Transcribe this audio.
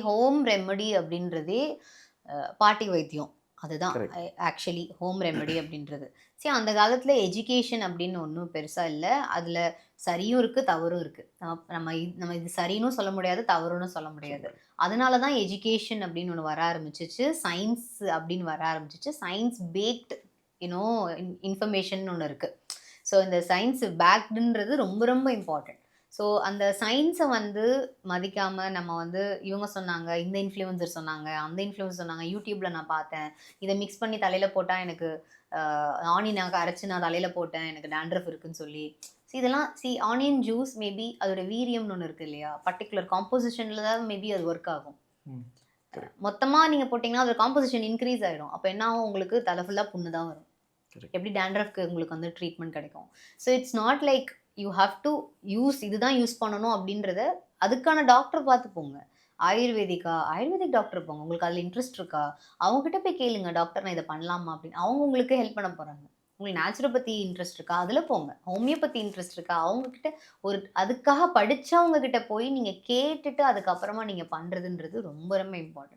Home remedy அப்படின்றதே பாட்டி வைத்தியம். அதுதான் கரெக்ட். ஆக்சுவலி ஹோம் ரெமெடி அப்படின்றது. அந்த காலத்துல எஜுகேஷன் அப்படின்னு ஒண்ணும் பெருசா இல்ல. அதுல சரியும் இருக்கு, தவறும் இருக்கு. நம்ம இது சரின்னும் சொல்ல முடியாது, தவறுன்னு சொல்ல சொல்ல முடியாது. முடியாது. அதனால தான் எஜுகேஷன் அப்படின்னு ஒண்ணு வர ஆரம்பிச்சுச்சு. சயன்ஸ் அப்படின்னு வர ஆரம்பிச்சுச்சு. Science fact you know information ஒண்ணு இருக்கு. இந்த சயன்ஸ் பேக்டுன்றது ரொம்ப ரொம்ப இம்பார்ட்டன்ட். அந்த சயன்ஸ வந்து மதிக்காம நம்ம வந்து இவங்க சொன்னாங்க, இந்த இன்ஃப்ளூயன்சர் சொன்னாங்க, அந்த இன்ஃப்ளூயன்சர் சொன்னாங்க, YouTubeல நான் பார்த்தேன். இத மிக்ஸ் பண்ணி தலையில போட்டா எனக்கு ஆனியன அரைச்சு நான் தலையில போட்டேன். எனக்கு டாண்ட்ரஃப் இருக்குன்னு சொல்லி. இதெல்லாம் ஆனியன் ஜூஸ் மேபி அதோட வீரியம்னு ஒண்ணு இருக்கு இல்லையா? பர்ட்டிகுலர் காம்போசிஷன்ல தான் மேபி அது ஒர்க் ஆகும். ம். கரெக்ட், மொத்தமா நீங்க போட்டீங்கன்னா, அதோட காம்போசிஷன் இன்கிரீஸ் ஆயிடும். அப்ப என்ன ஆகும் உங்களுக்கு தல ஃபுல்லா புண்ணு தான் வரும். கரெக்ட். எப்படி டாண்ட்ரஃப்க்கு உங்களுக்கு வந்து ட்ரீட்மெண்ட் கிடைக்கும். It's not like you have to இதுதான் யூஸ் பண்ணணும் அப்படின்றத அதுக்கான டாக்டர பார்த்து போங்க. ஆயுர்வேதிக் டாக்டர் போங்க. உங்களுக்கு அதுல இன்ட்ரெஸ்ட் இருக்கா? அவங்க கிட்ட போய் கேளுங்க, டாக்டர் நான் இத பண்ணலாமா அப்படின்னு. அவங்க உங்களுக்கு ஹெல்ப் பண்ண போறாங்க. உங்களுக்கு நேச்சுரோபதி இன்ட்ரெஸ்ட் இருக்கா? அதுல போங்க. ஹோமியோபதி இன்ட்ரெஸ்ட் இருக்கா? அவங்க கிட்ட அதுக்காக படிச்சவங்க கிட்ட போய் நீங்க கேட்டுட்டு அதுக்கப்புறமா நீங்க பண்றதுன்றது ரொம்ப ரொம்ப இம்பார்ட்டன்ட்.